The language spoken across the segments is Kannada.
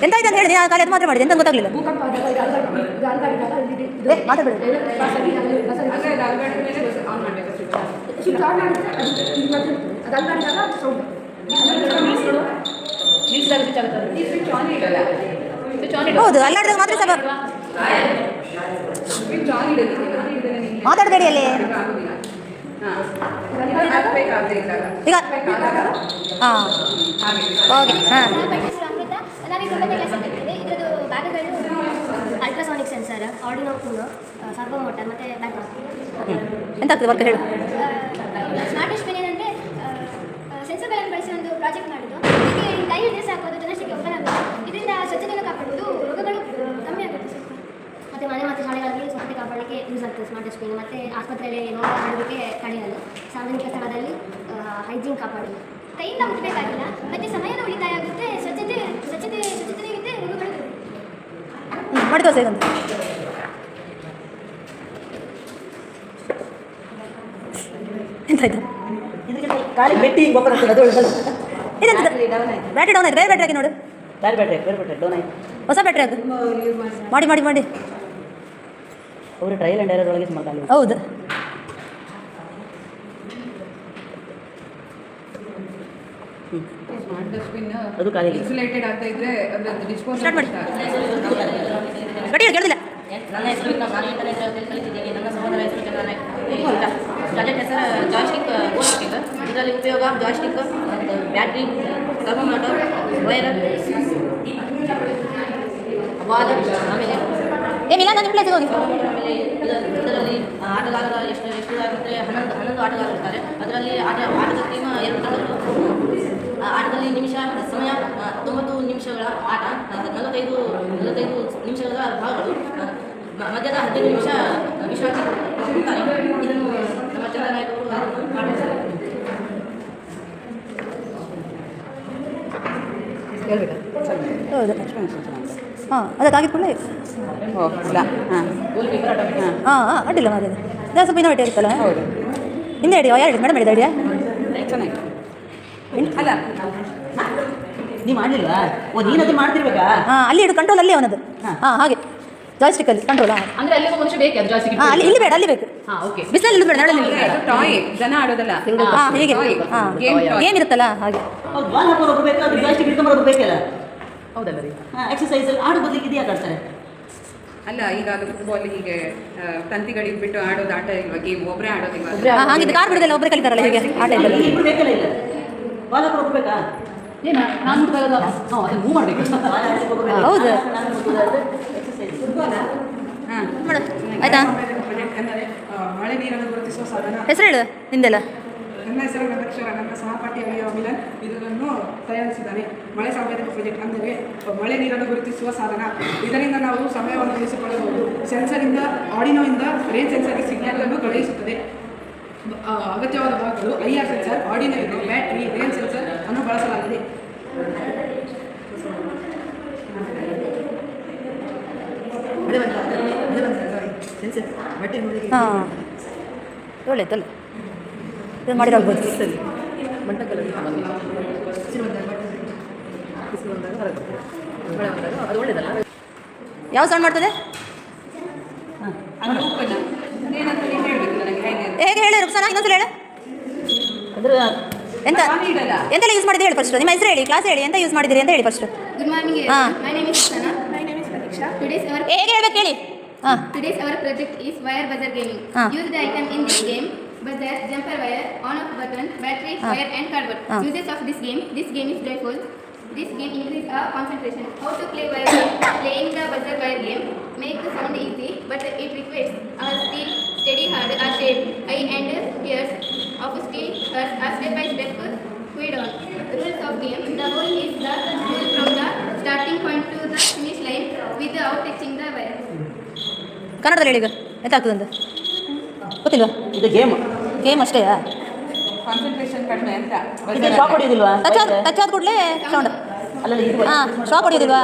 ಎಂತಾಯ್ತು ಅಂತ ಹೇಳಿದೆ ಆ ಕಾಲ ಅದು ಮಾತ್ರ ಮಾಡಿದೆ ಎಂತ ಗೊತ್ತಾಗಲಿಲ್ಲ. ಮಾತಾಡಬೇಡ ಹೌದು ಅಲ್ಲಾಡಿದಾಗ ಮಾತ್ರ ಸಭಾ ಮಾತಾಡಬೇಡಿ ಅಲ್ಲಿ ಈಗ ಹಾಂ ಓಕೆ ಹಾಂ. ಇದರದ್ದು ಭಾಗಗಳು ಅಲ್ಟ್ರಾಸಾನಿಕ್ ಸೆನ್ಸರ್, ಆರ್ಡಿನೋ ಕೂನೋ, ಸರ್ವೋ ಮೋಟರ್ ಮತ್ತು ಎಂತ ಆಗ್ತದೆ ವರ್ಕ್ ಹೇಳು. ಸ್ಮಾರ್ಟ್ ಡಿಸ್ಪ್ಲೇ ಏನಂದರೆ ಸೆನ್ಸರ್ಗಳನ್ನು ಬಳಸಿ ಒಂದು ಪ್ರಾಜೆಕ್ಟ್ ಮಾಡಿದ್ದು. ಹೀಗೆ ಕೈ ಹಿಡಿದ್ರೆ ಸಾಕು ಅದು ಜನರಿಗೆ ಓಪನ್ ಆಗುತ್ತೆ. ಇದರಿಂದ ಸ್ವಚ್ಛತೆಯನ್ನು ಕಾಪಾಡುವುದು, ರೋಗಗಳು ಕಮ್ಮಿ ಆಗುತ್ತೆ ಸ್ವಲ್ಪ. ಮತ್ತು ಮನೆ ಮತ್ತು ಶಾಲೆಗಳಲ್ಲಿ ಸ್ವಚ್ಛತೆ ಕಾಪಾಡಲಿಕ್ಕೆ ಯೂಸ್ ಆಗ್ತದೆ ಸ್ಮಾರ್ಟ್ ಡಿಸ್ಪ್ಲೇ. ಮತ್ತು ಆಸ್ಪತ್ರೆಯಲ್ಲಿ ರೋಗ ಹರಡುವಿಕೆ ತಡೆಯಲು, ಸಾರ್ವಜನಿಕ ಸ್ಥಳದಲ್ಲಿ ಹೈಜೀನ್ ಕಾಪಾಡಲು. ಕೈಯಿಂದ ಮುಟ್ಟಬೇಕಾಗಿಲ್ಲ ಮತ್ತು ಸಮಯದ ಉಳಿತಾಯ ಆಗುತ್ತೆ. ಸ್ವಚ್ಛತೆಗಿಂತ ರೋಗಗಳು ಮಾಡಿದ ಸೇಗಂತ ಎಂತಾಯ್ತು ಖಾಲಿ ಬೆಟ್ಟಿ ಗೊಬ್ಬರ ಇದೆಂತ ಬ್ಯಾಟ್ರಿ ಡೌನ್ ಆಯ್ತು. ಬೇರೆ ಬ್ಯಾಟ್ರಿ ಹಾಕಿ ನೋಡು. ಬೇರೆ ಬ್ಯಾಟ್ರಿ ಡೌನ್ ಆಯ್ತು. ಹೊಸ ಬ್ಯಾಟ್ರಿ ಹಾಕು. ಮಾಡಿ ಅವರು ಟ್ರಯಲ್ ಆ್ಯಂಡ್ ಎರರ್ ಒಳಗೆ ಮಾಡ್ತಾರೆ. ಹೌದು ಸ್ಮಾರ್ಟ್ ಡಸ್ಟ್ಬಿನ್ ಅದು ಖಾಲಿ ಇನ್ಸುಲೇಟೆಡ್ ಆಗ್ತಾ ಇದ್ರೆ ಅದರದ್ದು ಡಿಸ್ಪೋಸ್ ಸ್ಟಾರ್ಟ್ ಮಾಡಿ. ಗಟ್ಟಿ ಕೇಳಿಲ್ಲ. ನನ್ನ ಹೆಸರು ನಾನು ಇಂಟರ್ನೆಟ್ ಕಲಿತಿದ್ದೀನಿ. ನನ್ನ ಸಹೋದರ ಹೆಸರು ಚೆನ್ನಾಗಿ ಪ್ರಾಜೆಕ್ಟ್ ಹೆಸರು ಜಾಯ್ಸ್ಟಿಕ್ ಗೋಸ್ಟಿಕ್. ಇದರಲ್ಲಿ ಉಪಯೋಗ joystick, battery, thermometer, wire, wall, ಆಮೇಲೆ ಮಿಲಾ ನಾನು ಪ್ಲೇಸ್ ಹೋಗಿ. ಆಮೇಲೆ ಇದರಲ್ಲಿ ಆಟಗಾರರ ಎಷ್ಟು ಆಗುತ್ತೆ 11 ಆಟಗಾರರು ಇರ್ತಾರೆ. ಅದರಲ್ಲಿ ಆಟದ ಟೀಮ್ 2 ತಂಡಗಳು. ಆಟದಲ್ಲಿ ಸಮಯ 90 ನಿಮಿಷಗಳ ಆಟ, 45 ನಿಮಿಷಗಳ ಭಾಗಗಳು, ಮಧ್ಯದ 15 ನಿಮಿಷ ವಿಶ್ರಾಂತಿ ಕೊಡ್ತಾರೆ. ಇದನ್ನು ನಮ್ಮ ಚಂದ್ರ ನಾಯಕರು ಹೌದು ಹಾಂ ಅದಕ್ಕಾಗಿದ್ಕೊಳ್ಳೆ ಅಡ್ಡಿಲ್ಲ ಮಾರಿ ಇದು ಸ್ವಲ್ಪ ಇನ್ನೋವೇಟಿವ್ ಆಗಿತ್ತಲ್ಲ. ಹಿಂದೆ ಐಡಿಯಾ ಯಾರು ಮೇಡಮ್ ಹೇಳಿದ ಐಡಿಯಾ ಚೆನ್ನಾಗಿ ಅಲ್ಲ ನೀವು ಮಾಡಲಿಲ್ವಾ? ನೀನದು ಮಾಡ್ತಿರ್ಬೇಕಾ? ಹಾಂ ಅಲ್ಲಿ ಇಡು ಕಂಟ್ರೋಲ್ ಅಲ್ಲಿ ಅವನದು. ಹಾಂ ಹಾಗೆ ಜಾಯ್ಸ್ಟಿಕ್ಕಲ್ಲಿ ಕಂಟ್ರೋಲ್. ಅಂದ್ರೆ ಅಲ್ಲಿ ಮನುಷ್ಯ ಬೇಕು ಅದು ಜಾಸ್ತಿ. ಹಾಂ ಇಲ್ಲಿ ಬೇಡ ಅಲ್ಲಿ ಬೇಕು. ಹಾಂ ಓಕೆ. ಬಿಸಿಲಲ್ಲಿ ಬೇಡ ನಾಳೆ ಟಾಯ್ ಜನ ಆಡೋದಲ್ಲ. ಹಾಂ ಹೀಗೆ ಹಾಂ ಗೇಮ್ ಇರುತ್ತಲ್ಲ ಹಾಗೆ. ಹೌದು ಬಾಲ್ ಹಾಕೋರು ಬೇಕು, ಅದು ಜಾಸ್ತಿ ಹಿಡ್ಕೊಂಬರೋದು ಬೇಕಲ್ಲ. ಹೌದಲ್ಲ ರೀ. ಎಕ್ಸಸೈಸ್ ಆಡೋ ಬದಲಿಗೆ ಇದು ಯಾಕೆ ಆಡ್ತಾರೆ? ಅಲ್ಲ ಈಗ ಅದು ಫುಟ್ಬಾಲ್ ಹೀಗೆ ತಂತಿಗಳಿಗೆ ಬಿಟ್ಟು ಆಡೋದು ಆಟ ಇಲ್ವಾ? ಗೇಮ್ ಒಬ್ಬರೇ ಆಡೋದಿಲ್ವಾ? ಹಾಗಿದ್ದು ಕಾರ್ ಬಿಡೋದಲ್ಲ ಒಬ್ಬರೇ ಕಲಿತಾರಲ್ಲ ಹೀಗೆ ಆ ಟೈಮಲ್ಲಿ. ಇಬ್ರು ಬೇಕಲ್ಲ ಇಲ್ಲ ಬಾಲ್ ಹಾಕೋರು ಹೋಗ್ಬೇಕಾ? ನಾನು ಮೂವ್ ಮಾಡಬೇಕು. ಹೌದು ಹಾಂ ಮಾಡು ಆಯ್ತಾ. ಮಳೆ ನೀರನ್ನು ಗುರುತಿಸುವ ಸಾಧನ. ಹೆಸರು ಹೇಳು ನಿಂದೆಲ್ಲ. ನನ್ನ ಹೆಸರು ನಕ್ಷರ. ನನ್ನ ಸಹಪಾಠಿ ಮಿಲನ್ ಇದನ್ನು ತಯಾರಿಸಿದ್ದಾನೆ. ಮಳೆ ಸಂವೇದಕ ಪ್ರಾಜೆಕ್ಟ್ ಅಂದರೆ ಮಳೆ ನೀರನ್ನು ಗುರುತಿಸುವ ಸಾಧನ. ಇದರಿಂದ ನಾವು ಸಮಯವನ್ನು ಉಳಿಸಿಕೊಳ್ಳಬಹುದು. ಸೆನ್ಸರಿಂದ ಆರ್ಡಿನೋಯಿಂದ ರೇನ್ ಸೆನ್ಸರ್ಗೆ ಸಿಗ್ನಲ್ ಅನ್ನು ಕಳುಹಿಸುತ್ತದೆ. ಅಗತ್ಯವಾದ ಭಾಗಗಳು IR ಸೆನ್ಸರ್, ಆರ್ಡಿನೋ ಇದೆ, ಬ್ಯಾಟ್ರಿ, ರೇನ್ ಸೆನ್ಸರ್ ಅನ್ನು ಬಳಸಲಾಗಿದೆ. ಹಾಂ ಒಳ್ಳೆಯದಲ್ಲ ಇದು ಮಾಡಿರಾಗ್ಬೋದು. ಅದು ಒಳ್ಳೇದಲ್ಲ. ಯಾವ ಸೌಂಡ್ ಮಾಡ್ತದೆ? ಏನಂತ ನೀವು ಹೇಳಬೇಕಿಲ್ಲ ನನಗೆ ಹೇಗೆ ಹೇಗೆ ಹೇಳಿ ರುಕ್ಸಾನ ಇನ್ನೊಂದ್ಸಲ ಹೇಳು. ಅಂದ್ರೆ ಎಂತ ಎಂತೆಲ್ಲ ಯೂಸ್ ಮಾಡಿದ್ರೆ ಹೇಳಿ ಫಸ್ಟ್. ನಿಮ್ಮ ಹೆಸರು ಹೇಳಿ, ಕ್ಲಾಸ್ ಹೇಳಿ, ಎಂತ ಯೂಸ್ ಮಾಡಿದ್ದೀರಿ ಅಂತ ಹೇಳಿ first. Good morning. My name is Sana. My name is Pratiksha. ಹೇಗೆ ಹೇಳ್ಬೇಕು ಹೇಳಿ. ಹಾಂ Today's our project is wire buzzer gaming. Use the icon in this game: buzzer, jumper wire, on-off button, battery, wire, and cardboard. Uses of this game: this game is joyful. This game increases our concentration. How to play wire game? Playing the buzzer wire game make the sound easy, but it requires our steel, steady hand, our shape, eye, and ears of steel are step by step fed on. Rules of game: the goal is the pull from the starting point to the finish line without touching the wire. ಕನ್ನಡದಲ್ಲಿ ಹೇಳಿ ಈಗ ಎಂತಾಗ್ತದೆ ಅಂತ ಗೊತ್ತಿಲ್ವಾ? ಇದು ಗೇಮ್ ಅಷ್ಟೇಯಾ? ಕಾನ್ಸಂಟ್ರೇಷನ್ ಕಡಿಮೆ ಅಂತ. ಇದು ಶಾಕ್ ಹೊಡಿಯೋದಿಲ್ವಾ? ಟಚ್ ಆದ ಕೂಡಲೇ ಸೌಂಡ್. ಅಲ್ಲ ಇದು ಹಾಂ ಶಾಕ್ ಹೊಡಿಯೋದಿಲ್ವಾ?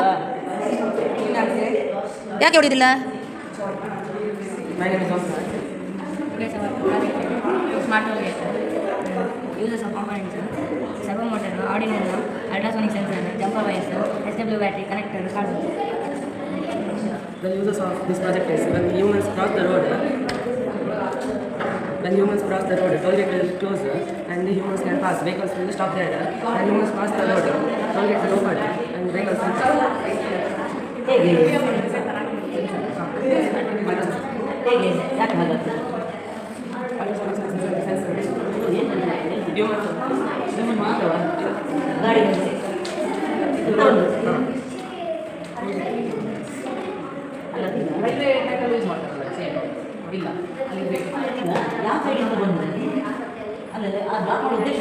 ಯಾಕೆ ಹೊಡಿಯೋದಿಲ್ಲ? place our smart navigation, uses of components, servo motor, Arduino Uno, ultrasonic sensor, jumper wires, SW battery, connector, cardboard. The uses of this project is when humans cross the road, toll gate will close and the humans can pass. Vehicles will stop there. And humans pass the road, toll gate will open and vehicles will pass. ಯಾಕೆ ಹಾಗಾಗ್ತದೆ? Human ಮಾತ್ರ ಗಾಡಿ ರೈಲ್ವೆ ಟ್ರ್ಯಾಕಲ್ಲಿ ಯೂಸ್ ಮಾಡ್ತಾರಲ್ಲ ಸೇಮ್ ಇಲ್ಲ ಅಲ್ಲಿ ಯಾವ ಸೈಡಿಂದ ಬಂದರೆ ಅಲ್ಲದೆ ಆ ಡ್ರಾಪ್ ಮಾಡೋ ಉದ್ದೇಶ